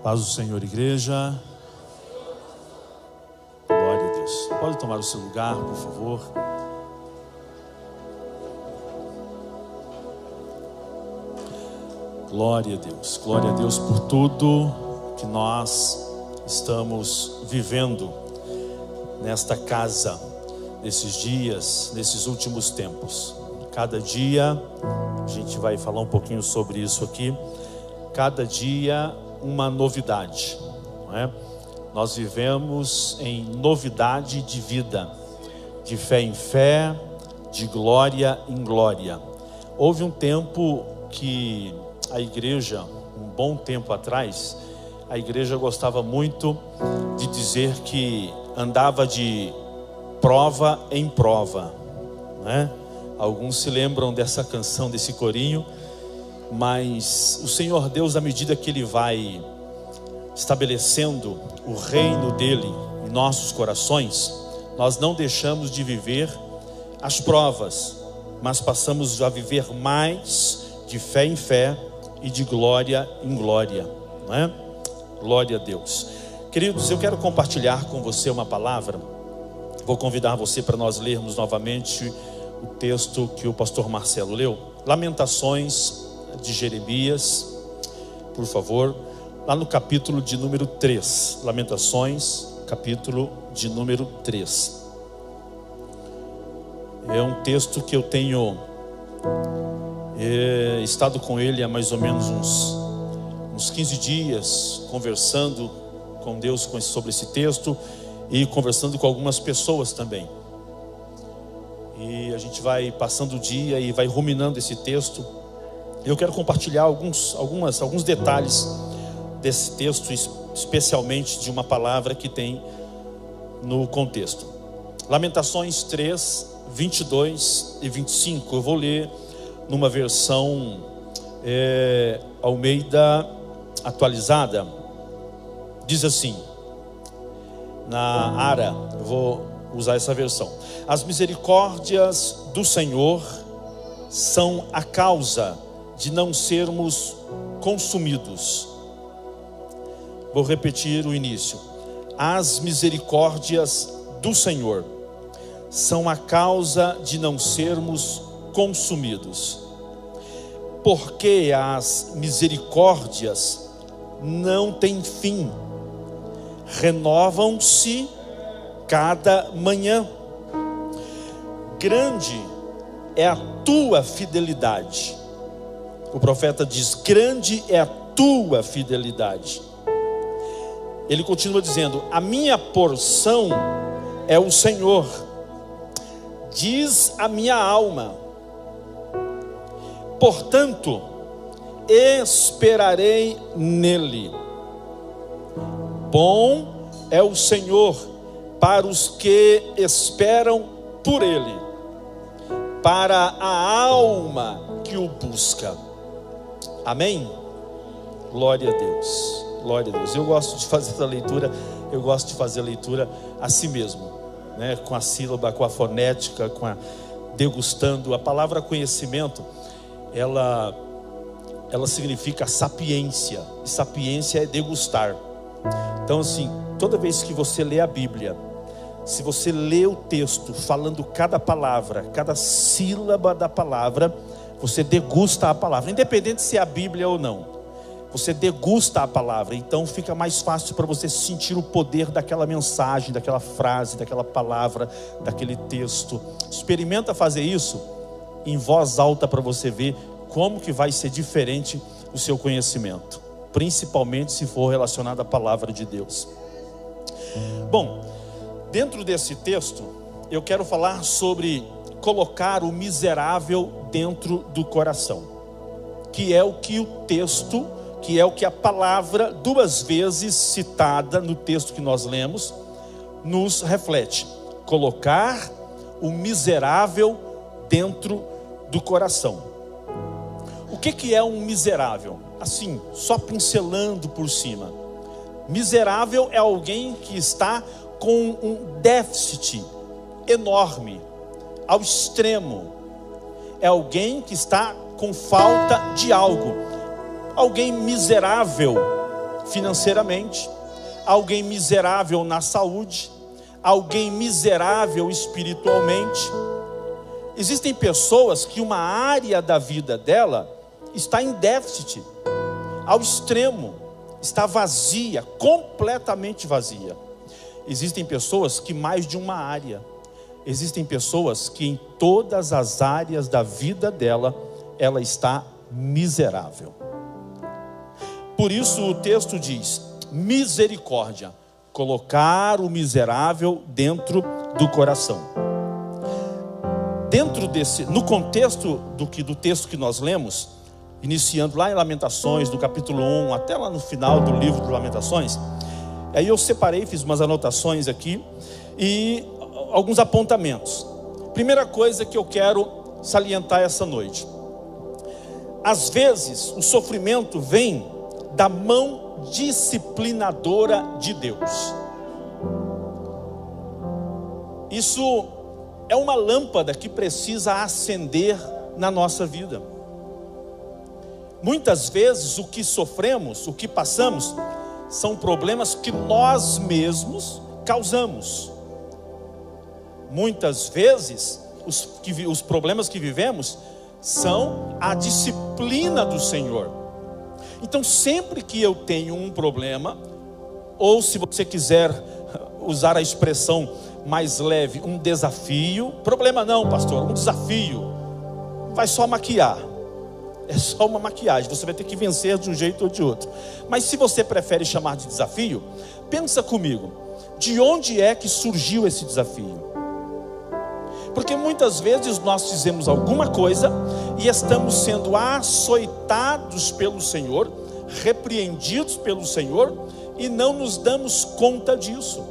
Paz do Senhor, igreja. Glória a Deus. Pode tomar o seu lugar, por favor. Glória a Deus. Glória a Deus por tudo que nós estamos vivendo nesta casa, nesses dias, nesses últimos tempos. Cada dia, a gente vai falar um pouquinho sobre isso aqui. Cada dia uma novidade, não é? Nós vivemos em novidade de vida, de fé em fé, de glória em glória. Houve um tempo que a igreja, um bom tempo atrás, a igreja gostava muito de dizer que andava de prova em prova, né? Alguns se lembram dessa canção, desse corinho. Mas o Senhor Deus, à medida que Ele vai estabelecendo o reino dEle em nossos corações, nós não deixamos de viver as provas, mas passamos a viver mais de fé em fé e de glória em glória, não é? Glória a Deus. Queridos, eu quero compartilhar com você uma palavra. Vou convidar você para nós lermos novamente o texto que o pastor Marcelo leu, Lamentações de Jeremias, por favor, lá no capítulo de número 3, Lamentações, capítulo de número 3. É um texto que eu tenho estado com ele há mais ou menos uns 15 dias, conversando com Deus sobre esse texto e conversando com algumas pessoas também. E a gente vai passando o dia e vai ruminando esse texto. Eu quero compartilhar alguns detalhes desse texto, especialmente de uma palavra que tem no contexto. Lamentações 3, 22 e 25. Eu vou ler numa versão Almeida atualizada. Diz assim, na Ara, eu vou usar essa versão: as misericórdias do Senhor são a causa de não sermos consumidos. Vou repetir o início. As misericórdias do Senhor são a causa de não sermos consumidos. Porque as misericórdias não têm fim, renovam-se cada manhã. Grande é a tua fidelidade. O profeta diz: grande é a tua fidelidade. Ele continua dizendo: a minha porção é o Senhor, diz a minha alma, portanto esperarei nele. Bom é o Senhor para os que esperam por ele, para a alma que o busca. Amém? Glória a Deus. Glória a Deus. Eu gosto de fazer essa leitura. Eu gosto de fazer a leitura assim mesmo, né? Com a sílaba, com a fonética, degustando. A palavra conhecimento, ela significa sapiência. E sapiência é degustar. Então assim, toda vez que você lê a Bíblia, se você lê o texto falando cada palavra, cada sílaba da palavra, você degusta a palavra, independente se é a Bíblia ou não. Você degusta a palavra, então fica mais fácil para você sentir o poder daquela mensagem, daquela frase, daquela palavra, daquele texto. Experimenta fazer isso em voz alta para você ver como que vai ser diferente o seu conhecimento, principalmente se for relacionado à palavra de Deus. Bom, dentro desse texto eu quero falar sobre colocar o miserável dentro do coração, que é o que o texto, que é o que a palavra duas vezes citada no texto que nós lemos nos reflete. Colocar o miserável dentro do coração. O que é um miserável? Assim, só pincelando por cima. Miserável é alguém que está com um déficit enorme, ao extremo. É alguém que está com falta de algo. Alguém miserável, financeiramente, alguém miserável na saúde, alguém miserável espiritualmente. Existem pessoas que uma área da vida dela está em déficit, ao extremo, está vazia, completamente vazia. Existem pessoas que mais de uma área. Existem pessoas que em todas as áreas da vida dela, ela está miserável. Por isso o texto diz, misericórdia, colocar o miserável dentro do coração. No contexto do texto que nós lemos, iniciando lá em Lamentações, do capítulo 1, até lá no final do livro de Lamentações, aí eu separei, fiz umas anotações aqui, e alguns apontamentos. Primeira coisa que eu quero salientar essa noite. Às vezes, o sofrimento vem da mão disciplinadora de Deus. Isso é uma lâmpada que precisa acender na nossa vida. Muitas vezes o que sofremos, o que passamos, são problemas que nós mesmos causamos. Muitas vezes os problemas que vivemos são a disciplina do Senhor. Então sempre que eu tenho um problema, ou se você quiser usar a expressão mais leve, um desafio, problema não, pastor, um desafio, vai só maquiar, é só uma maquiagem, você vai ter que vencer de um jeito ou de outro. Mas se você prefere chamar de desafio, pensa comigo, de onde é que surgiu esse desafio? Porque muitas vezes nós fizemos alguma coisa e estamos sendo açoitados pelo Senhor, repreendidos pelo Senhor, e não nos damos conta disso.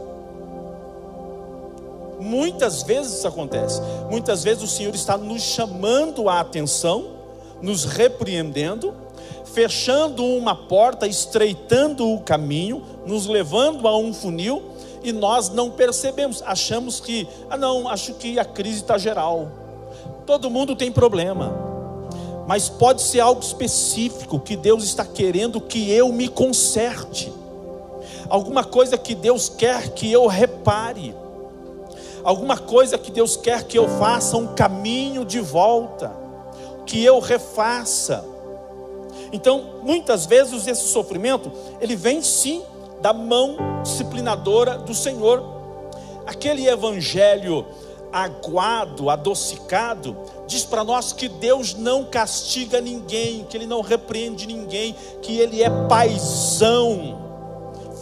Muitas vezes isso acontece. Muitas vezes o Senhor está nos chamando a atenção, nos repreendendo, fechando uma porta, estreitando o caminho, nos levando a um funil, e nós não percebemos, achamos que, acho que a crise está geral, todo mundo tem problema, mas pode ser algo específico, que Deus está querendo que eu me conserte, alguma coisa que Deus quer que eu repare, alguma coisa que Deus quer que eu faça um caminho de volta, que eu refaça. Então, muitas vezes esse sofrimento, ele vem sim da mão disciplinadora do Senhor. Aquele evangelho aguado, adocicado, diz para nós que Deus não castiga ninguém, que Ele não repreende ninguém, que Ele é paizão.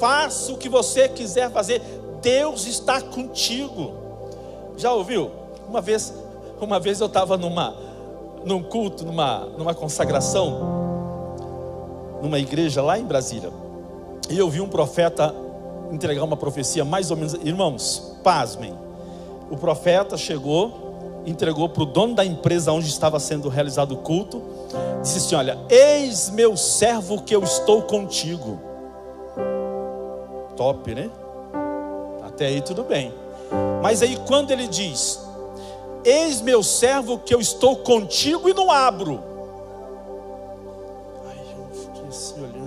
Faça o que você quiser fazer, Deus está contigo. Já ouviu? Uma vez eu estava num culto, numa consagração, numa igreja lá em Brasília, e eu vi um profeta entregar uma profecia mais ou menos. Irmãos, pasmem, o profeta chegou, entregou para o dono da empresa onde estava sendo realizado o culto, disse assim: olha, eis meu servo que eu estou contigo. Top, né? Até aí tudo bem. Mas aí quando ele diz: eis meu servo que eu estou contigo e não abro, aí eu fiquei assim olhando.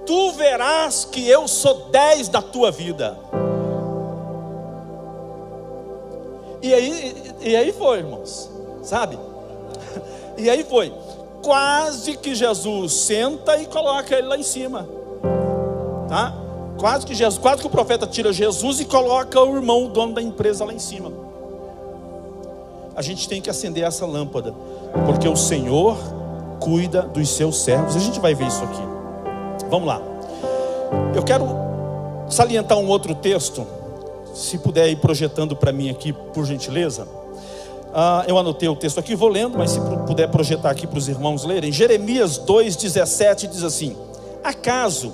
Tu verás que eu sou 10 da tua vida. E aí foi, irmãos, sabe? E aí foi, quase que Jesus senta e coloca ele lá em cima, tá? Quase que o profeta tira Jesus e coloca o irmão, o dono da empresa, lá em cima. A gente tem que acender essa lâmpada, porque o Senhor cuida dos seus servos. A gente vai ver isso aqui. Vamos lá. Eu quero salientar um outro texto, se puder ir projetando para mim aqui, por gentileza. Eu anotei o texto aqui, vou lendo, mas se puder projetar aqui para os irmãos lerem. Jeremias 2,17 diz assim: acaso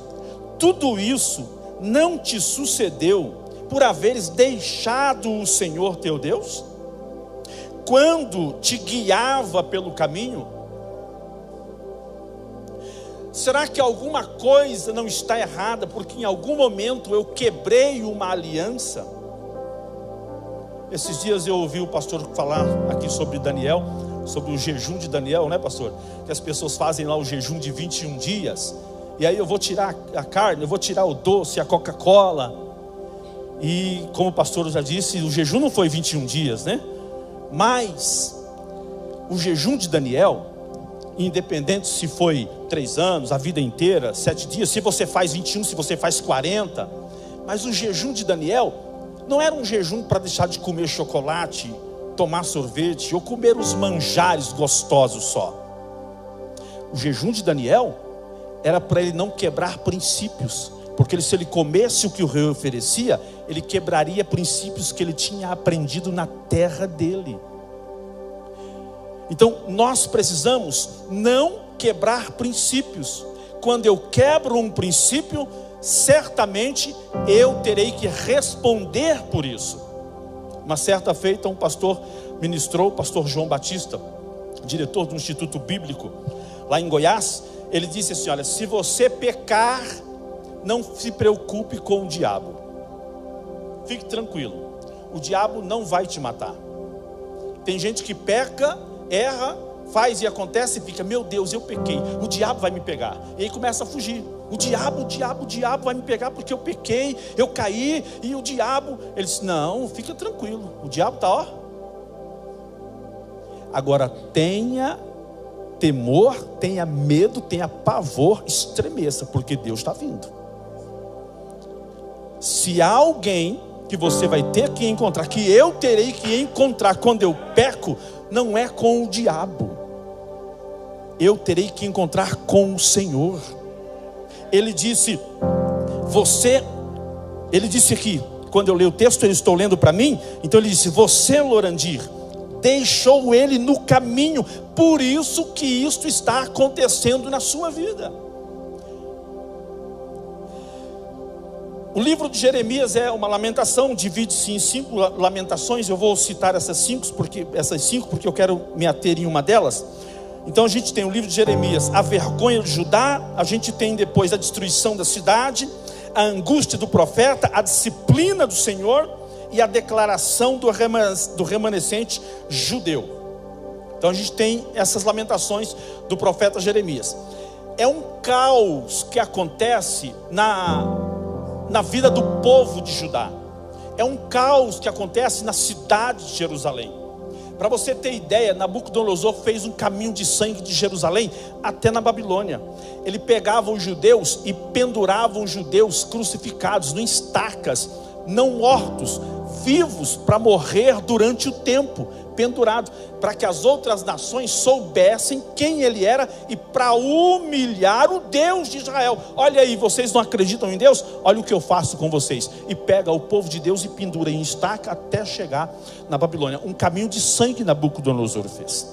tudo isso não te sucedeu por haveres deixado o Senhor teu Deus, quando te guiava pelo caminho? Será que alguma coisa não está errada, porque em algum momento eu quebrei uma aliança? Esses dias eu ouvi o pastor falar aqui sobre Daniel, sobre o jejum de Daniel, né, pastor? Que as pessoas fazem lá o jejum de 21 dias. e aí eu vou tirar a carne, eu vou tirar o doce, a Coca-Cola. E como o pastor já disse, o jejum não foi 21 dias, né? Mas o jejum de Daniel, independente se foi 3 anos, a vida inteira, 7 dias, se você faz 21, se você faz 40, mas o jejum de Daniel não era um jejum para deixar de comer chocolate, tomar sorvete ou comer os manjares gostosos só. O jejum de Daniel era para ele não quebrar princípios, porque se ele comesse o que o rei oferecia, ele quebraria princípios que ele tinha aprendido na terra dele. Então nós precisamos não quebrar princípios. Quando eu quebro um princípio, certamente eu terei que responder por isso. Uma certa feita um pastor ministrou, o pastor João Batista, diretor do Instituto Bíblico lá em Goiás. Ele disse assim: olha, se você pecar, não se preocupe com o diabo, fique tranquilo, o diabo não vai te matar. Tem gente que peca, erra, faz e acontece e fica: meu Deus, eu pequei, o diabo vai me pegar. E aí começa a fugir. O diabo vai me pegar porque eu pequei, eu caí, e o diabo. Ele disse: não, fica tranquilo, o diabo está, ó. Agora tenha temor, tenha medo, tenha pavor, estremeça, porque Deus está vindo. Se há alguém que você vai ter que encontrar, que eu terei que encontrar quando eu peco, não é com o diabo, eu terei que encontrar com o Senhor. Ele disse aqui, quando eu leio o texto, eu estou lendo para mim, então ele disse: você, Lorandir, deixou ele no caminho, por isso que isto está acontecendo na sua vida. O livro de Jeremias é uma lamentação, divide-se em 5 lamentações. Eu vou citar essas 5 porque eu quero me ater em uma delas. Então a gente tem o livro de Jeremias, a vergonha de Judá. A gente tem depois a destruição da cidade, a angústia do profeta, a disciplina do Senhor e a declaração do remanescente judeu. Então a gente tem essas lamentações do profeta Jeremias. É um caos que acontece na vida do povo de Judá. É um caos que acontece na cidade de Jerusalém. Para você ter ideia, Nabucodonosor fez um caminho de sangue de Jerusalém até na Babilônia. Ele pegava os judeus e pendurava os judeus crucificados em estacas, não mortos, vivos, para morrer durante o tempo, pendurado, para que as outras nações soubessem quem ele era e para humilhar o Deus de Israel. Olha aí, vocês não acreditam em Deus? Olha o que eu faço com vocês. E pega o povo de Deus e pendura em estaca até chegar na Babilônia. Um caminho de sangue Nabucodonosor fez.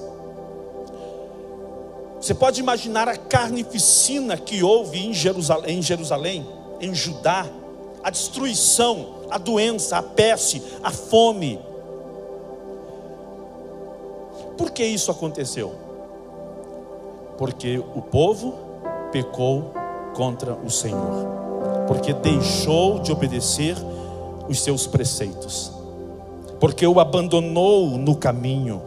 Você pode imaginar a carnificina que houve em Jerusalém, em Judá, a destruição, a doença, a peste, a fome. Por que isso aconteceu? Porque o povo pecou contra o Senhor, porque deixou de obedecer os seus preceitos, porque o abandonou no caminho.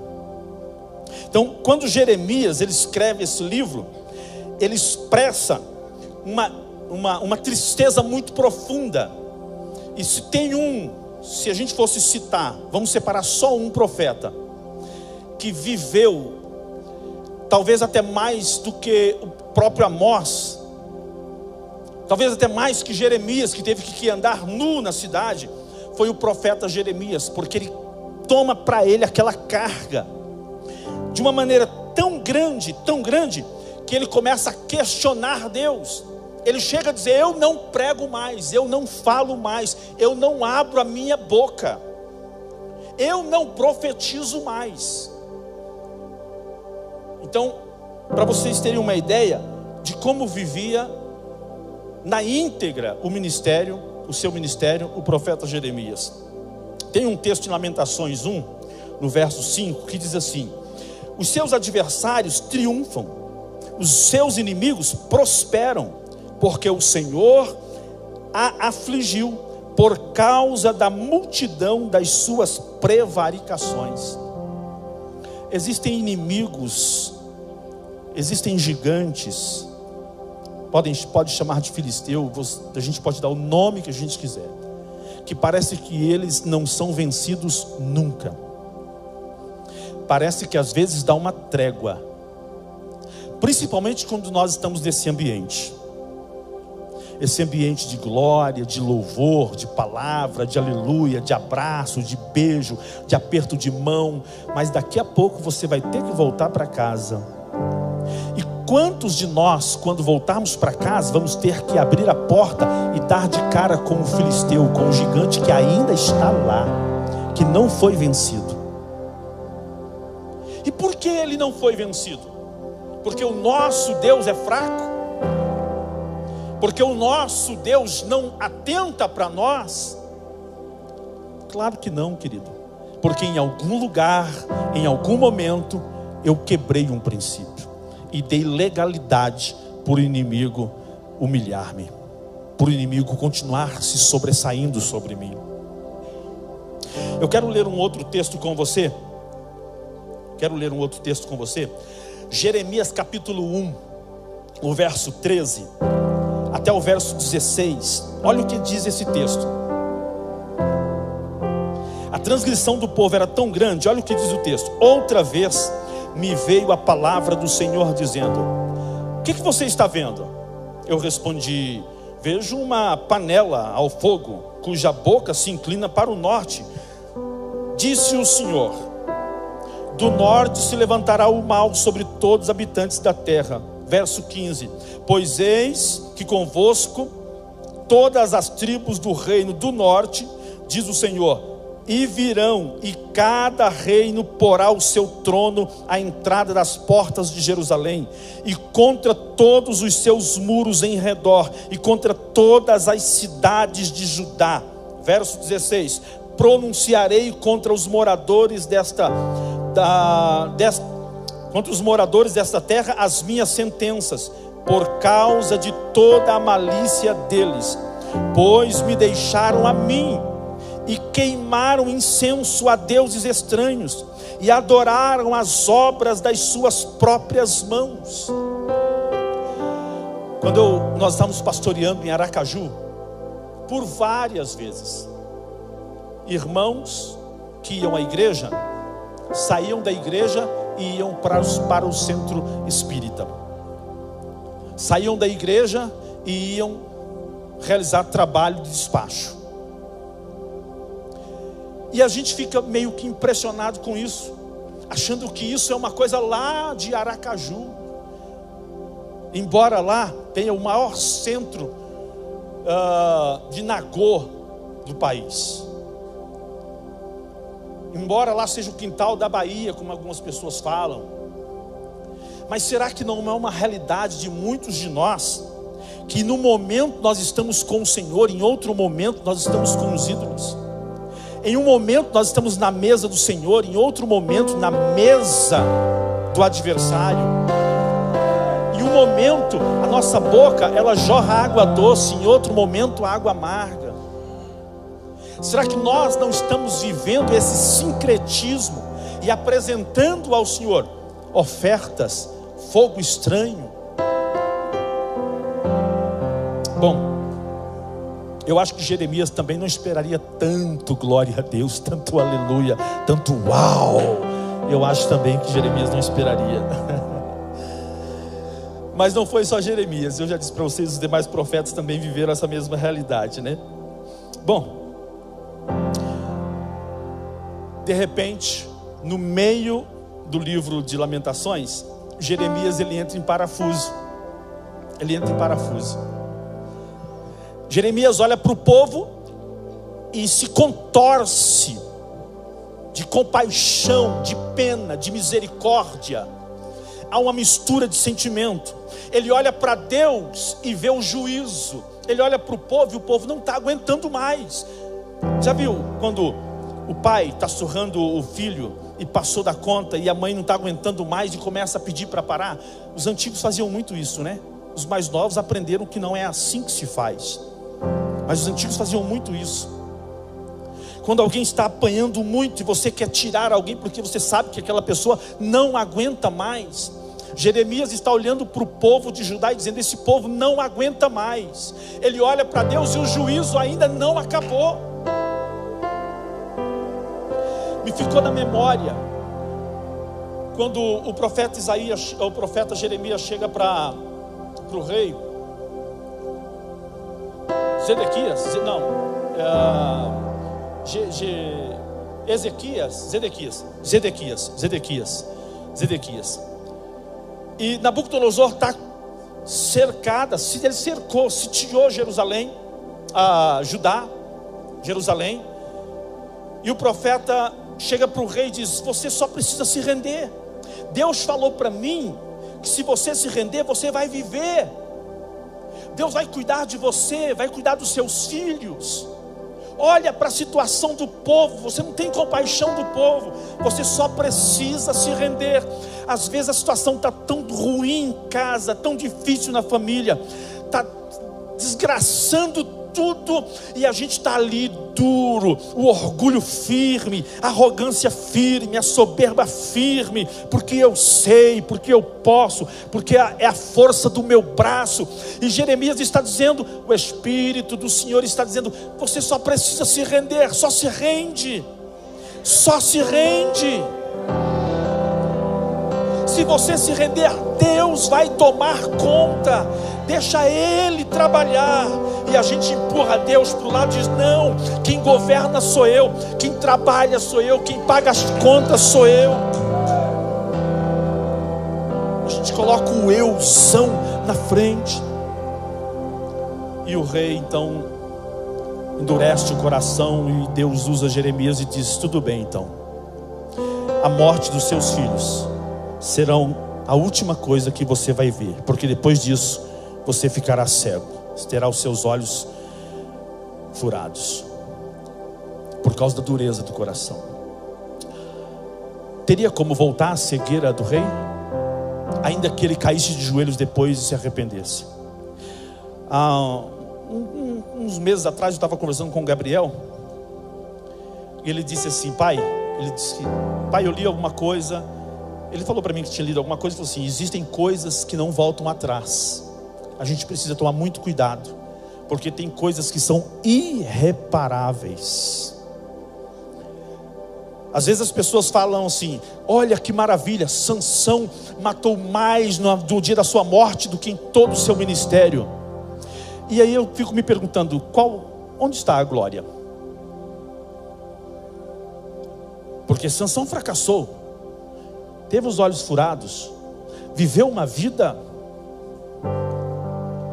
Então, quando Jeremias ele escreve esse livro, ele expressa uma tristeza muito profunda. E se a gente fosse citar, vamos separar só um profeta que viveu talvez até mais do que o próprio Amós, talvez até mais que Jeremias, que teve que andar nu na cidade, foi o profeta Jeremias, porque ele toma para ele aquela carga de uma maneira tão grande, que ele começa a questionar Deus. Ele chega a dizer: eu não prego mais, eu não falo mais, eu não abro a minha boca, eu não profetizo mais. Então, para vocês terem uma ideia de como vivia na íntegra o seu ministério, o profeta Jeremias. Tem um texto em Lamentações 1, no verso 5, que diz assim: os seus adversários triunfam, os seus inimigos prosperam, porque o Senhor a afligiu por causa da multidão das suas prevaricações. Existem inimigos, existem gigantes, pode chamar de filisteu, a gente pode dar o nome que a gente quiser, que parece que eles não são vencidos nunca. Parece que às vezes dá uma trégua, principalmente quando nós estamos nesse ambiente. Esse ambiente de glória, de louvor, de palavra, de aleluia, de abraço, de beijo, de aperto de mão. Mas daqui a pouco você vai ter que voltar para casa. E quantos de nós, quando voltarmos para casa, vamos ter que abrir a porta e dar de cara com o filisteu, com o gigante que ainda está lá, que não foi vencido? E por que ele não foi vencido? Porque o nosso Deus é fraco? Porque o nosso Deus não atenta para nós? Claro que não, querido. Porque em algum lugar, em algum momento, eu quebrei um princípio e dei legalidade por inimigo humilhar-me, por inimigo continuar se sobressaindo sobre mim. Eu quero ler um outro texto com você. Jeremias capítulo 1, o verso 13 até o verso 16. Olha o que diz esse texto. A transgressão do povo era tão grande. Olha o que diz o texto. Outra vez me veio a palavra do Senhor dizendo: o que você está vendo? Eu respondi: vejo uma panela ao fogo, cuja boca se inclina para o norte. Disse o Senhor: do norte se levantará o mal sobre todos os habitantes da terra. Verso 15: pois eis que convosco todas as tribos do reino do norte, diz o Senhor, e virão, e cada reino porá o seu trono à entrada das portas de Jerusalém, e contra todos os seus muros em redor, e contra todas as cidades de Judá. Verso 16: pronunciarei contra os moradores desta terra as minhas sentenças, por causa de toda a malícia deles, pois me deixaram a mim e queimaram incenso a deuses estranhos e adoraram as obras das suas próprias mãos. Quando nós estávamos pastoreando em Aracaju, por várias vezes, irmãos que iam à igreja, saíam da igreja e iam para o centro espírita. Saíam da igreja e iam realizar trabalho de despacho. E a gente fica meio que impressionado com isso, achando que isso é uma coisa lá de Aracaju. Embora lá tenha o maior centro de nagô do país. Embora lá seja o quintal da Bahia, como algumas pessoas falam. Mas será que não é uma realidade de muitos de nós, que no momento nós estamos com o Senhor, em outro momento nós estamos com os ídolos? Em um momento nós estamos na mesa do Senhor, em outro momento na mesa do adversário. Em um momento a nossa boca ela jorra água doce, em outro momento água amarga. Será que nós não estamos vivendo esse sincretismo e apresentando ao Senhor ofertas, fogo estranho? Bom, eu acho que Jeremias também não esperaria tanto glória a Deus, tanto aleluia, tanto uau. Eu acho também que Jeremias não esperaria. Mas não foi só Jeremias, eu já disse para vocês, os demais profetas também viveram essa mesma realidade, né? Bom, de repente, no meio do livro de Lamentações, Jeremias ele entra em parafuso. Jeremias olha para o povo e se contorce de compaixão, de pena, de misericórdia. Há uma mistura de sentimento. Ele olha para Deus e vê o juízo. Ele olha para o povo e o povo não está aguentando mais. Já viu quando o pai está surrando o filho e passou da conta e a mãe não está aguentando mais e começa a pedir para parar? Os antigos faziam muito isso, né? Os mais novos aprenderam que não é assim que se faz, mas os antigos faziam muito isso. Quando alguém está apanhando muito e você quer tirar alguém porque você sabe que aquela pessoa não aguenta mais, Jeremias está olhando para o povo de Judá e dizendo: esse povo não aguenta mais. Ele olha para Deus e o juízo ainda não acabou. Me ficou na memória quando o profeta Jeremias chega para o rei Zedequias, não, Zedequias. E Nabucodonosor está cercada, ele cercou, sitiou Jerusalém, Jerusalém. E o profeta chega para o rei e diz: você só precisa se render. Deus falou para mim que se você se render, você vai viver. Deus vai cuidar de você, vai cuidar dos seus filhos. Olha para a situação do povo, você não tem compaixão do povo, você só precisa se render. Às vezes a situação está tão ruim em casa, tão difícil na família, está desgraçando tudo, e a gente está ali duro, o orgulho firme, a arrogância firme, a soberba firme, porque eu sei, porque eu posso, porque é a força do meu braço. E Jeremias está dizendo, o Espírito do Senhor está dizendo: você só precisa se render, só se rende, só se rende. Se você se render, Deus vai tomar conta, deixa Ele trabalhar. E a gente empurra Deus para o lado e diz: não, quem governa sou eu, quem trabalha sou eu, quem paga as contas sou eu. A gente coloca o euzão na frente. E o rei então endurece o coração, e Deus usa Jeremias e diz: tudo bem então, a morte dos seus filhos serão a última coisa que você vai ver, porque depois disso você ficará cego, terá os seus olhos furados, por causa da dureza do coração. Teria como voltar a cegueira do rei, ainda que ele caísse de joelhos depois e se arrependesse. Uns meses atrás eu estava conversando com o Gabriel, e ele disse assim: pai, eu li alguma coisa. Ele falou para mim que tinha lido alguma coisa e falou assim: existem coisas que não voltam atrás. A gente precisa tomar muito cuidado, porque tem coisas que são irreparáveis. Às vezes as pessoas falam assim: olha que maravilha, Sansão matou mais no dia da sua morte do que em todo o seu ministério. E aí eu fico me perguntando: onde está a glória? Porque Sansão fracassou, teve os olhos furados, viveu uma vida.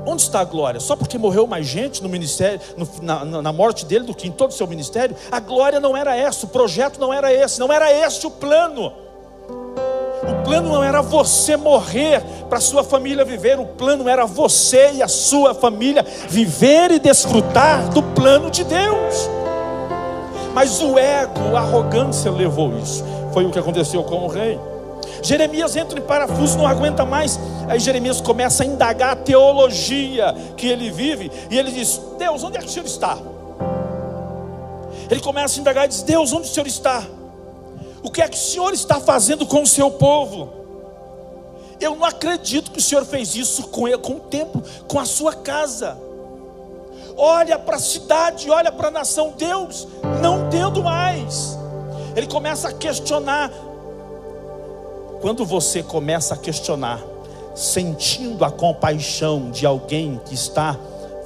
Onde está a glória? Só porque morreu mais gente no ministério, na morte dele, do que em todo o seu ministério? A glória não era essa, o projeto não era esse, não era esse o plano. O plano não era você morrer para a sua família viver, o plano era você e a sua família viver e desfrutar do plano de Deus. Mas o ego, a arrogância levou isso. Foi o que aconteceu com o rei. Jeremias entra em parafuso, não aguenta mais. Aí Jeremias começa a indagar a teologia que ele vive, e ele diz: Deus, onde é que o Senhor está? Ele começa a indagar e diz: Deus, onde o Senhor está? O que é que o Senhor está fazendo com o seu povo? Eu não acredito que o Senhor fez isso com o templo, com a sua casa. Olha para a cidade, olha para a nação. Deus, não entendo mais. Ele começa a questionar. Quando você começa a questionar, sentindo a compaixão de alguém que está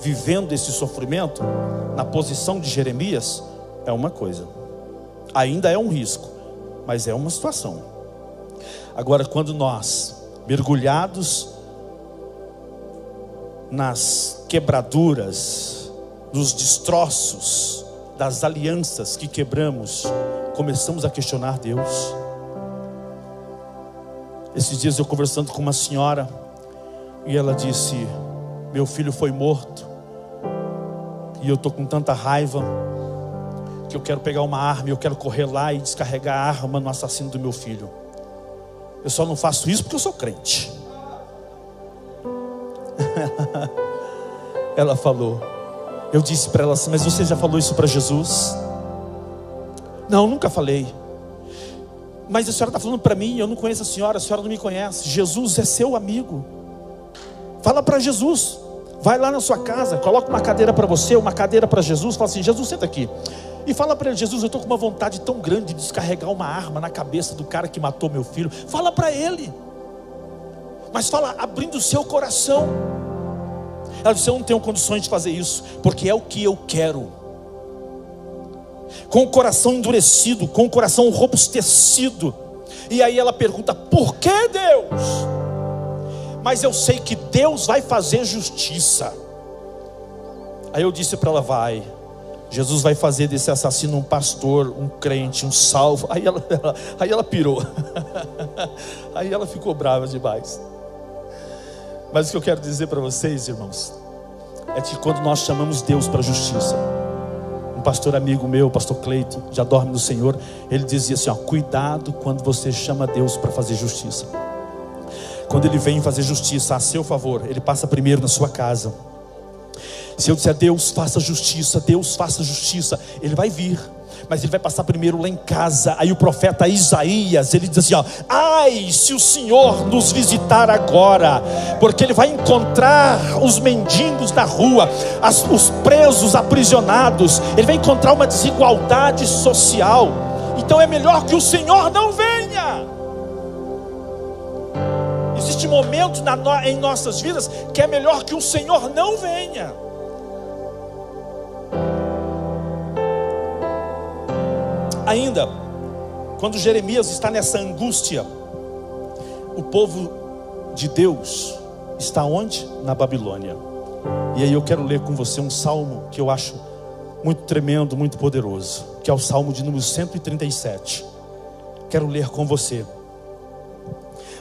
vivendo esse sofrimento, na posição de Jeremias, é uma coisa, ainda é um risco, mas é uma situação. Agora, quando nós, mergulhados nas quebraduras, nos destroços das alianças que quebramos, começamos a questionar Deus. Esses dias eu conversando com uma senhora, e ela disse: meu filho foi morto, e eu estou com tanta raiva, que eu quero pegar uma arma, e eu quero correr lá e descarregar a arma no assassino do meu filho. Eu só não faço isso porque eu sou crente. Ela falou, eu disse para ela assim: mas você já falou isso para Jesus? Não, nunca falei. Mas a senhora está falando para mim, eu não conheço a senhora não me conhece. Jesus é seu amigo. Fala para Jesus. Vai lá na sua casa, coloca uma cadeira para você, uma cadeira para Jesus. Fala assim: Jesus, senta aqui. E fala para ele: Jesus, eu estou com uma vontade tão grande de descarregar uma arma na cabeça do cara que matou meu filho. Fala para ele. Mas fala abrindo o seu coração. Ela disse: eu não tenho condições de fazer isso, porque é o que eu quero. Com o coração endurecido, com o coração robustecido. E aí ela pergunta: por que Deus? Mas eu sei que Deus vai fazer justiça. Aí eu disse para ela: vai, Jesus vai fazer desse assassino um pastor, um crente, um salvo. Aí ela pirou. Aí ela ficou brava demais. Mas o que eu quero dizer para vocês, irmãos, é que quando nós chamamos Deus para a justiça, um pastor amigo meu, o pastor Cleito, já dorme no Senhor, ele dizia assim: ó, cuidado quando você chama Deus para fazer justiça. Quando Ele vem fazer justiça a seu favor, Ele passa primeiro na sua casa. Se eu disser: Deus faça justiça, Deus faça justiça, Ele vai vir, mas Ele vai passar primeiro lá em casa. Aí o profeta Isaías, ele diz assim: ó, ai, se o Senhor nos visitar agora, porque Ele vai encontrar os mendigos na rua, os presos aprisionados. Ele vai encontrar uma desigualdade social. Então é melhor que o Senhor não venha. Existe momentos em nossas vidas que é melhor que o Senhor não venha. Ainda, quando Jeremias está nessa angústia, o povo de Deus está onde? Na Babilônia. E aí eu quero ler com você um salmo que eu acho muito tremendo, muito poderoso, que é o salmo de número 137. Quero ler com você.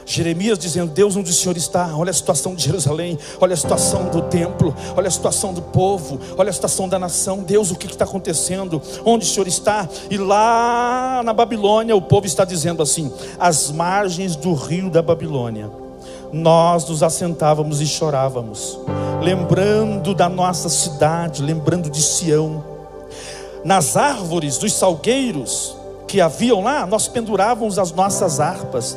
Jeremias dizendo: Deus, onde o Senhor está? Olha a situação de Jerusalém, olha a situação do templo, olha a situação do povo, olha a situação da nação. Deus, o que está acontecendo? Onde o Senhor está? E lá na Babilônia o povo está dizendo assim: às margens do rio da Babilônia nós nos assentávamos e chorávamos, lembrando da nossa cidade, lembrando de Sião. Nas árvores dos salgueiros que haviam lá, nós pendurávamos as nossas harpas.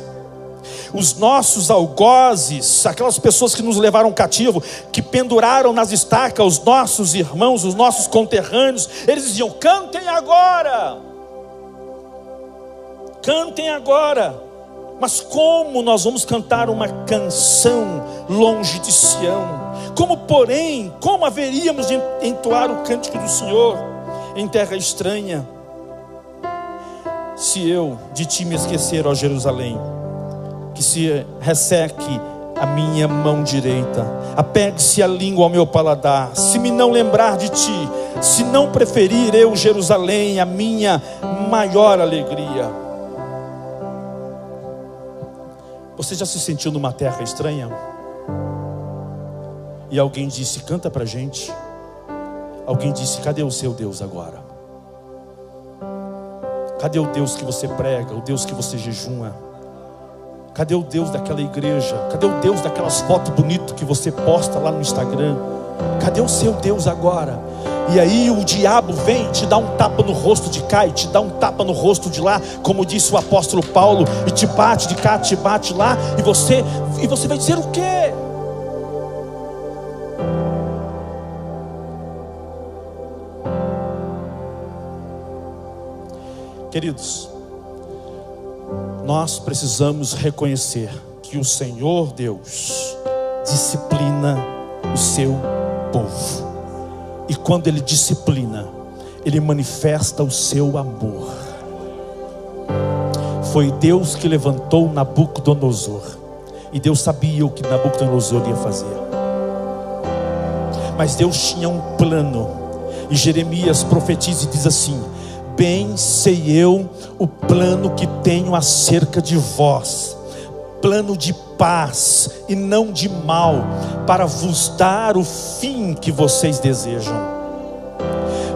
Os nossos algozes, aquelas pessoas que nos levaram cativo, que penduraram nas estacas os nossos irmãos, os nossos conterrâneos, eles diziam: cantem agora, cantem agora. Mas como nós vamos cantar uma canção longe de Sião? Como haveríamos de entoar o cântico do Senhor em terra estranha? Se eu de ti me esquecer, ó Jerusalém, que se resseque a minha mão direita, apegue-se a língua ao meu paladar, se me não lembrar de ti, se não preferir eu Jerusalém, a minha maior alegria. Você já se sentiu numa terra estranha? E alguém disse: canta pra gente. Alguém disse: cadê o seu Deus agora? Cadê o Deus que você prega, o Deus que você jejuma? Cadê o Deus daquela igreja? Cadê o Deus daquelas fotos bonitas que você posta lá no Instagram? Cadê o seu Deus agora? E aí o diabo vem, te dá um tapa no rosto de cá, e te dá um tapa no rosto de lá, como disse o apóstolo Paulo, e te bate de cá, te bate lá, e você vai dizer o quê? Queridos, nós precisamos reconhecer que o Senhor Deus disciplina o seu povo. E quando Ele disciplina, Ele manifesta o seu amor. Foi Deus que levantou Nabucodonosor. E Deus sabia o que Nabucodonosor ia fazer. Mas Deus tinha um plano. E Jeremias profetiza e diz assim: bem sei eu o plano que tenho acerca de vós, plano de paz e não de mal, para vos dar o fim que vocês desejam.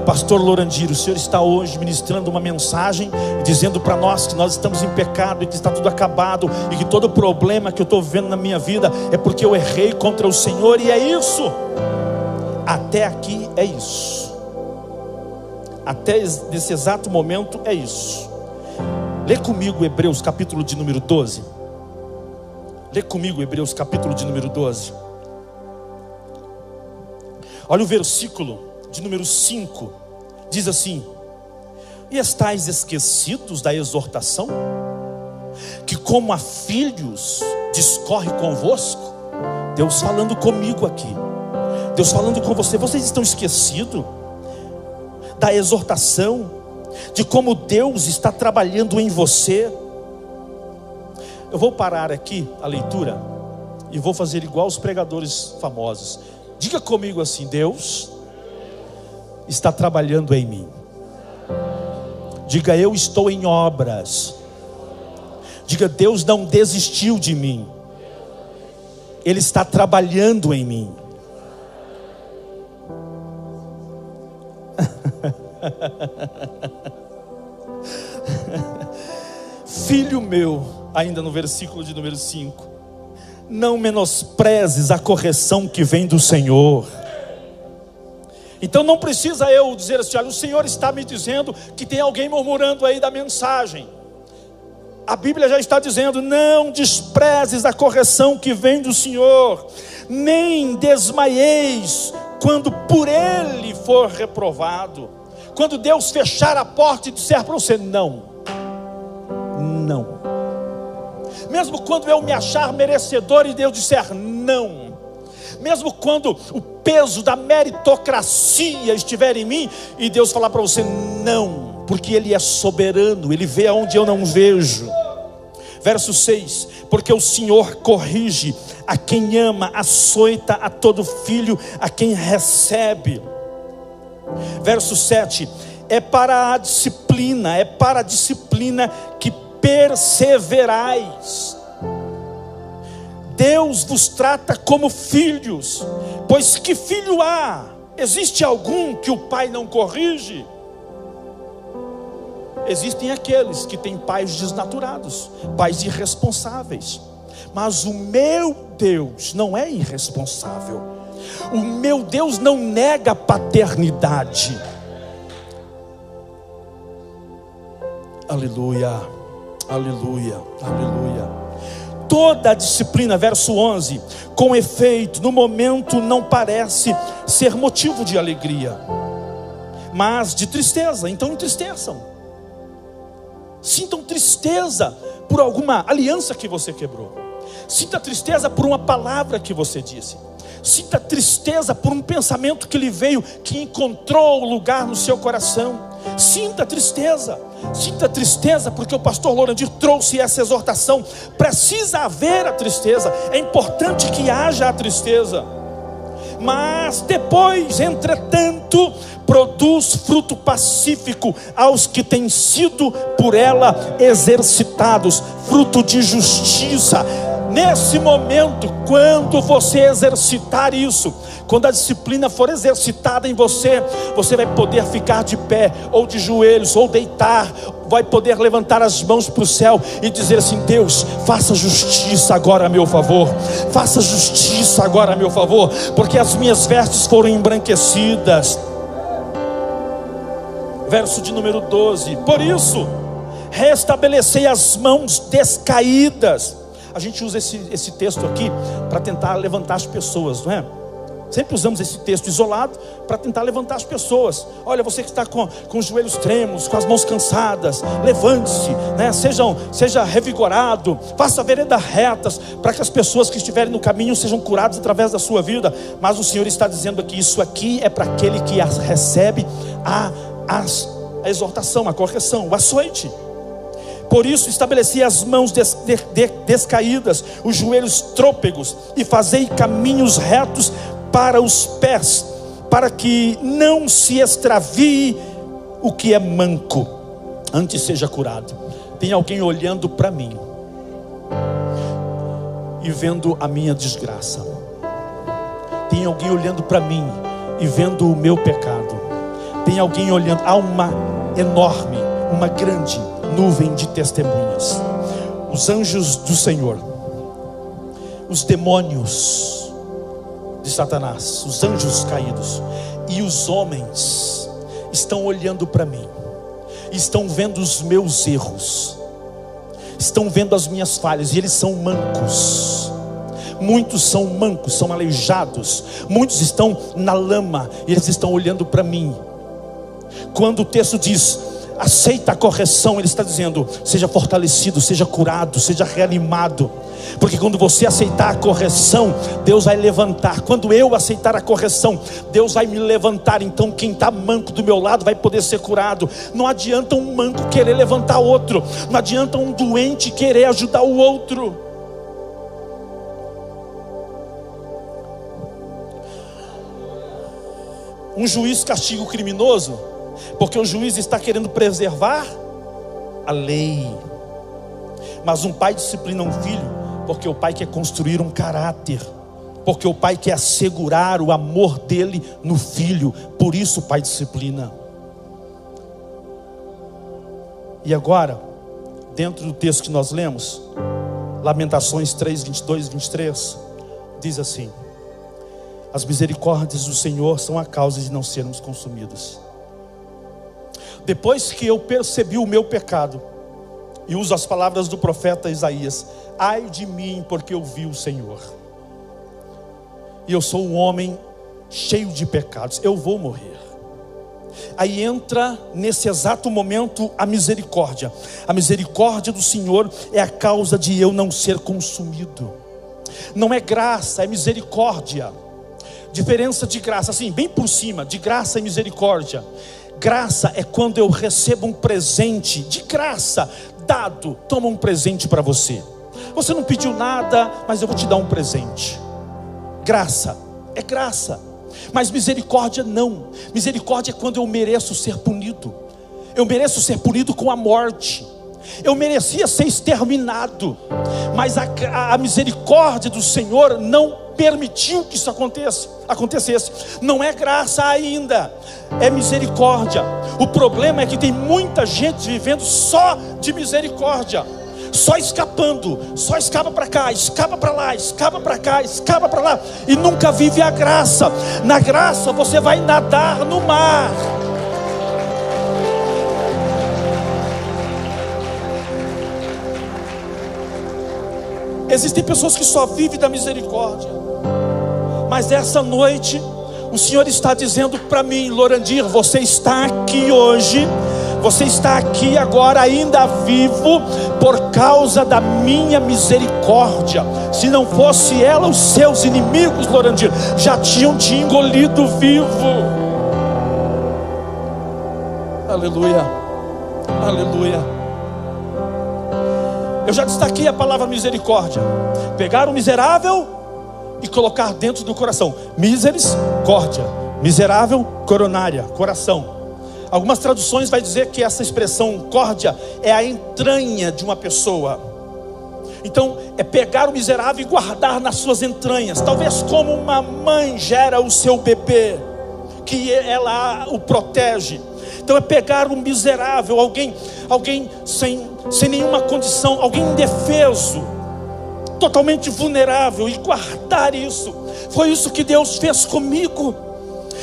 Pastor Lorandiro, o senhor está hoje ministrando uma mensagem, dizendo para nós que nós estamos em pecado e que está tudo acabado, e que todo problema que eu estou vivendo na minha vida é porque eu errei contra o Senhor. E é isso, até aqui é isso, até nesse exato momento é isso. Lê comigo Hebreus capítulo de número 12. Lê comigo Hebreus capítulo de número 12. Olha o versículo de número 5. Diz assim: e estáis esquecidos da exortação, que como a filhos discorre convosco? Deus falando comigo aqui, Deus falando com você. Vocês estão esquecidos da exortação, de como Deus está trabalhando em você? Eu vou parar aqui a leitura e vou fazer igual os pregadores famosos. Diga comigo assim: Deus está trabalhando em mim. Diga: eu estou em obras. Diga: Deus não desistiu de mim, Ele está trabalhando em mim. Filho meu, ainda no versículo de número 5, não menosprezes a correção que vem do Senhor. Então não precisa eu dizer assim: olha, o Senhor está me dizendo que tem alguém murmurando aí da mensagem. A Bíblia já está dizendo: não desprezes a correção que vem do Senhor, nem desmaieis quando por Ele for reprovado. Quando Deus fechar a porta e disser para você: não, não. Mesmo quando eu me achar merecedor e Deus disser não. Mesmo quando o peso da meritocracia estiver em mim e Deus falar para você não, porque Ele é soberano, Ele vê aonde eu não vejo. Verso 6: porque o Senhor corrige a quem ama, açoita a todo filho a quem recebe. Verso 7: é para a disciplina que perseverais. Deus vos trata como filhos, pois que filho há? Existe algum que o pai não corrige? Existem aqueles que têm pais desnaturados, pais irresponsáveis. Mas o meu Deus não é irresponsável. O meu Deus não nega paternidade. Aleluia, aleluia, aleluia. Toda a disciplina, verso 11, com efeito, no momento não parece ser motivo de alegria, mas de tristeza. Então entristeçam. Sintam tristeza por alguma aliança que você quebrou. Sinta tristeza por uma palavra que você disse. Sinta tristeza por um pensamento que lhe veio, que encontrou lugar no seu coração. Sinta tristeza porque o pastor Lorandir trouxe essa exortação. Precisa haver a tristeza, é importante que haja a tristeza. Mas depois, entretanto, produz fruto pacífico aos que têm sido por ela exercitados, fruto de justiça. Nesse momento, quando você exercitar isso, quando a disciplina for exercitada em você, você vai poder ficar de pé, ou de joelhos, ou deitar, vai poder levantar as mãos para o céu e dizer assim: Deus, faça justiça agora a meu favor, faça justiça agora a meu favor, porque as minhas vestes foram embranquecidas. Verso de número 12: por isso, restabelecei as mãos descaídas. A gente usa esse texto aqui para tentar levantar as pessoas, não é? Sempre usamos esse texto isolado para tentar levantar as pessoas. Olha, você que está com os joelhos trêmulos, com as mãos cansadas, levante-se, né? Seja revigorado, faça veredas retas, para que as pessoas que estiverem no caminho sejam curadas através da sua vida. Mas o Senhor está dizendo aqui: isso aqui é para aquele que recebe a exortação, a correção, o açoite. Por isso estabeleci as mãos descaídas, os joelhos trôpegos, e fazei caminhos retos para os pés, para que não se extravie o que é manco, antes seja curado. Tem alguém olhando para mim e vendo a minha desgraça. Tem alguém olhando para mim e vendo o meu pecado. Tem alguém olhando. Há uma enorme, uma grande nuvem de testemunhas. Os anjos do Senhor, os demônios de Satanás, os anjos caídos e os homens estão olhando para mim, estão vendo os meus erros, estão vendo as minhas falhas, e eles são mancos. Muitos são mancos, são aleijados. Muitos estão na lama, e eles estão olhando para mim. Quando o texto diz, aceita a correção, ele está dizendo, seja fortalecido, seja curado, seja reanimado. Porque quando você aceitar a correção, Deus vai levantar. Quando eu aceitar a correção, Deus vai me levantar. Então quem está manco do meu lado vai poder ser curado. Não adianta um manco querer levantar outro. Não adianta um doente querer ajudar o outro. Um juiz castiga o criminoso porque o juiz está querendo preservar a lei. Mas um pai disciplina um filho porque o pai quer construir um caráter, porque o pai quer assegurar o amor dele no filho. Por isso o pai disciplina. E agora, dentro do texto que nós lemos, Lamentações 3, 22 e 23, diz assim: as misericórdias do Senhor são a causa de não sermos consumidos. Depois que eu percebi o meu pecado, e uso as palavras do profeta Isaías, ai de mim, porque eu vi o Senhor, e eu sou um homem cheio de pecados, eu vou morrer. Aí entra nesse exato momento a misericórdia. A misericórdia do Senhor é a causa de eu não ser consumido. Não é graça, é misericórdia. Diferença de graça, assim, bem por cima, de graça e misericórdia. Graça é quando eu recebo um presente de graça, dado. Toma um presente para você. Você não pediu nada, mas eu vou te dar um presente. Graça é graça. Mas misericórdia não. Misericórdia é quando eu mereço ser punido. Eu mereço ser punido com a morte. Eu merecia ser exterminado, mas a misericórdia do Senhor não permitiu que isso acontecesse. Não é graça ainda, é misericórdia. O problema é que tem muita gente vivendo só de misericórdia, só escapando, só escapa para cá, escapa para lá, escapa para cá, escapa para lá, e nunca vive a graça. Na graça você vai nadar no mar. Existem pessoas que só vivem da misericórdia. Mas essa noite o Senhor está dizendo para mim: Lorandir, você está aqui hoje, você está aqui agora ainda vivo por causa da minha misericórdia. Se não fosse ela, os seus inimigos, Lorandir, já tinham te engolido vivo. Aleluia, aleluia. Eu já destaquei a palavra misericórdia. Pegar o miserável e colocar dentro do coração. Misericórdia, miserável, coronária, coração. Algumas traduções vai dizer que essa expressão córdia é a entranha de uma pessoa. Então é pegar o miserável e guardar nas suas entranhas. Talvez como uma mãe gera o seu bebê, que ela o protege. Então é pegar um miserável, alguém sem nenhuma condição, alguém indefeso, totalmente vulnerável, e guardar isso. Foi isso que Deus fez comigo.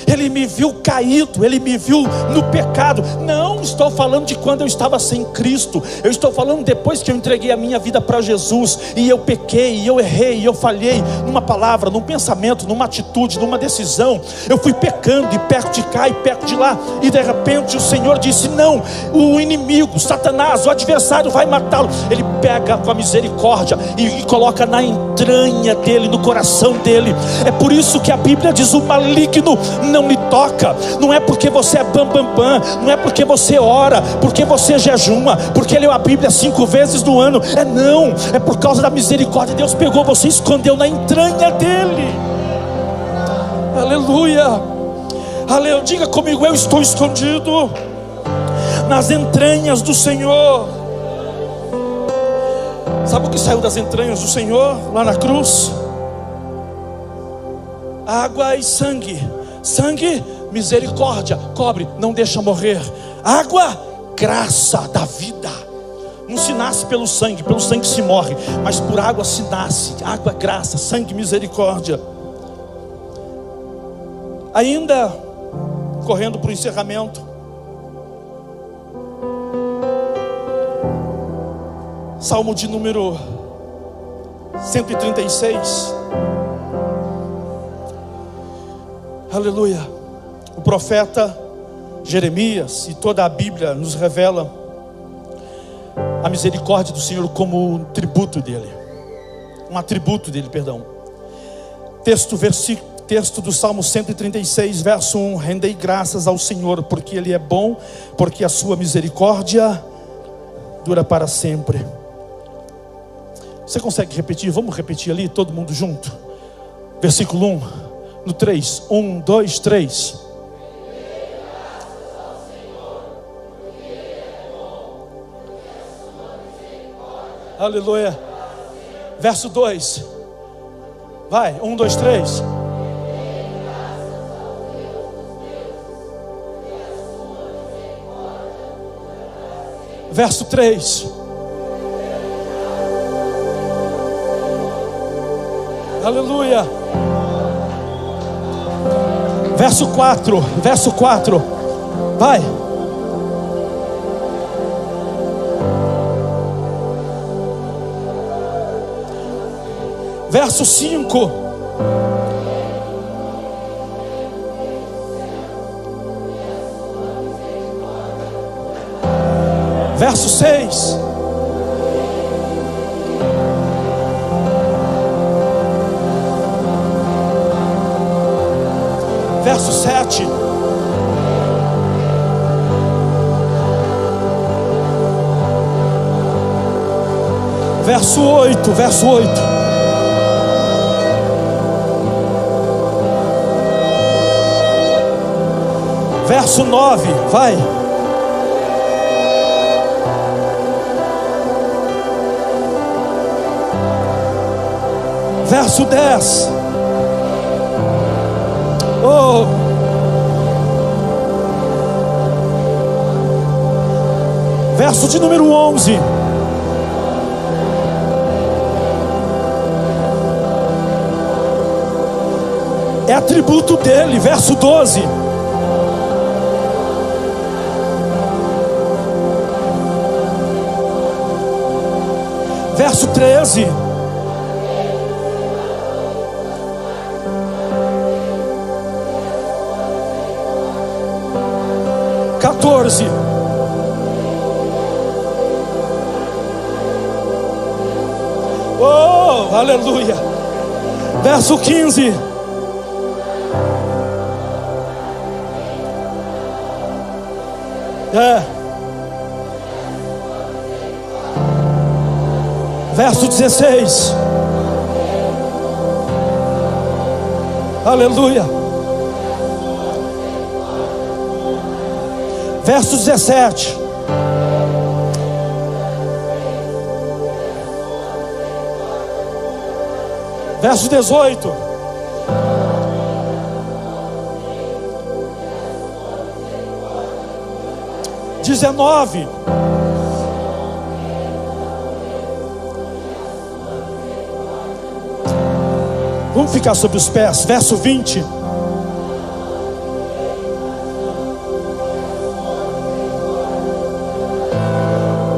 Ele me viu caído, Ele me viu no pecado. Não estou falando de quando eu estava sem Cristo. Eu estou falando depois que eu entreguei a minha vida para Jesus, e eu pequei, e eu errei, e eu falhei numa palavra, num pensamento, numa atitude, numa decisão. Eu fui pecando, e peco de cá, e peco de lá. E de repente o Senhor disse: não, o inimigo, Satanás, o adversário vai matá-lo. Ele pega com a misericórdia e coloca na entranha dele, no coração dele. É por isso que a Bíblia diz: o maligno não lhe toca. Não é porque você é bam, não é porque você ora, porque você jejuma, porque leu a Bíblia 5 vezes no ano. Não, é por causa da misericórdia. Deus pegou você e escondeu na entranha dele. Aleluia, aleluia. Diga comigo: eu estou escondido nas entranhas do Senhor. Sabe o que saiu das entranhas do Senhor lá na cruz? Água e sangue. Sangue, misericórdia, cobre, não deixa morrer. Água, graça da vida. Não se nasce pelo sangue se morre, mas por água se nasce. Água, graça, sangue, misericórdia. Ainda correndo para o encerramento, Salmo de número 136. Aleluia. O profeta Jeremias e toda a Bíblia nos revela a misericórdia do Senhor como um tributo dele. Um atributo dele, perdão. Texto do Salmo 136, verso 1. Rendei graças ao Senhor, porque Ele é bom, porque a sua misericórdia dura para sempre. Você consegue repetir? Vamos repetir ali, todo mundo junto. Versículo 1, no 3. 1, 2, 3. Aleluia. Verso 2. Vai, 1, 2, 3. Verso 3. Aleluia. Verso 4. Verso 4. Vai. Verso 5. Verso 6. Verso 7. Verso 8. Verso 8. Verso 9, vai. Verso 10. Oh. Verso de número 11. É atributo dele, verso 12. Verso 13. Oh, aleluia. Verso 15. Verso 16. Aleluia. Verso 17. Verso 18. XIX. Vamos ficar sobre os pés. Verso 20.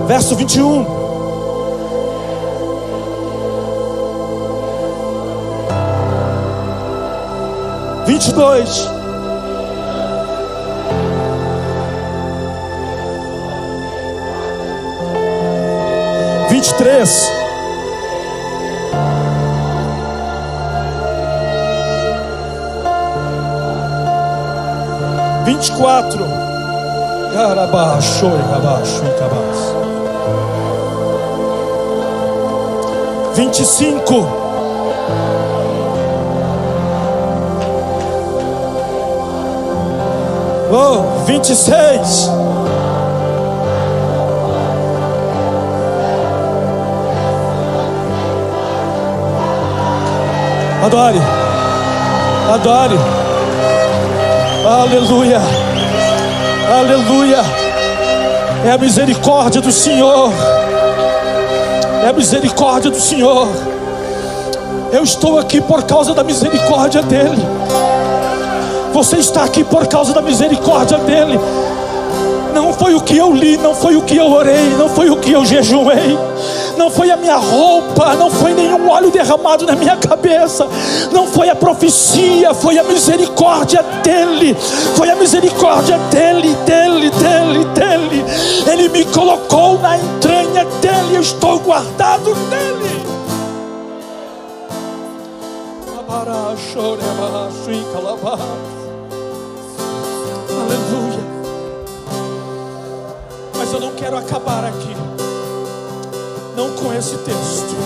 Verso 21. Vinte e dois. Vinte e três. Vinte e quatro. Carabaixo e cabaixo e cabaço. 25. Oh, 26. Adore. Adore. Aleluia. Aleluia. É a misericórdia do Senhor. É a misericórdia do Senhor. Eu estou aqui por causa da misericórdia dele. Você está aqui por causa da misericórdia dele. Não foi o que eu li, não foi o que eu orei, não foi o que eu jejuei, não foi a minha roupa, não foi nenhum óleo derramado na minha cabeça, não foi a profecia, foi a misericórdia dele, foi a misericórdia dele. Ele me colocou na entranha dele, eu estou guardado nele. Aleluia. Mas eu não quero acabar aqui, não com esse texto.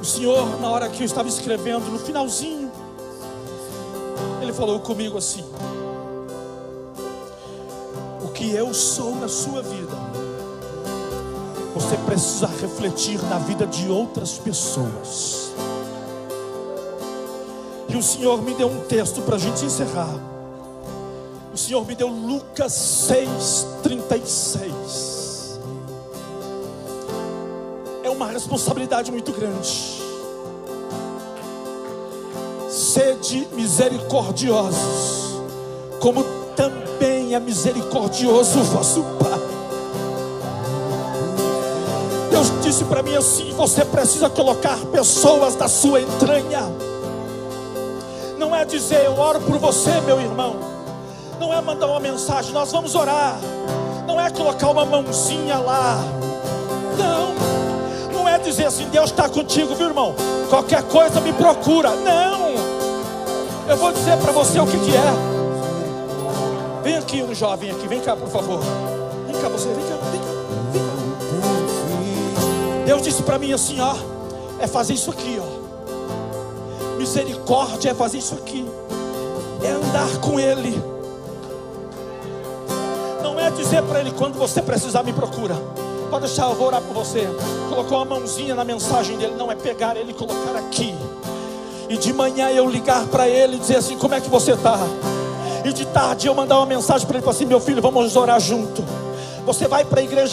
O Senhor, na hora que eu estava escrevendo, no finalzinho, Ele falou comigo assim: o que eu sou na sua vida, você precisa refletir na vida de outras pessoas. E o Senhor me deu um texto para a gente encerrar. O Senhor me deu Lucas 6,36. É uma responsabilidade muito grande. Sede misericordiosos, como também é misericordioso o vosso Pai. Deus disse para mim assim: você precisa colocar pessoas da sua entranha. Não é dizer eu oro por você, meu irmão. Não é mandar uma mensagem, nós vamos orar. Não é colocar uma mãozinha lá. Não é dizer assim: Deus está contigo, viu, irmão? Qualquer coisa me procura. Não. Eu vou dizer para você o que é. Vem aqui, um jovem aqui, vem cá, por favor. Vem cá, você, vem cá. Deus disse para mim assim, ó: é fazer isso aqui, ó. Misericórdia é fazer isso aqui, é andar com Ele. Não é dizer para Ele: quando você precisar me procura. Pode deixar, eu vou orar por você. Colocou uma mãozinha na mensagem dele. Não, é pegar Ele e colocar aqui. E de manhã eu ligar para Ele e dizer assim: como é que você está? E de tarde eu mandar uma mensagem para Ele, assim: meu filho, vamos orar junto. Você vai para a igreja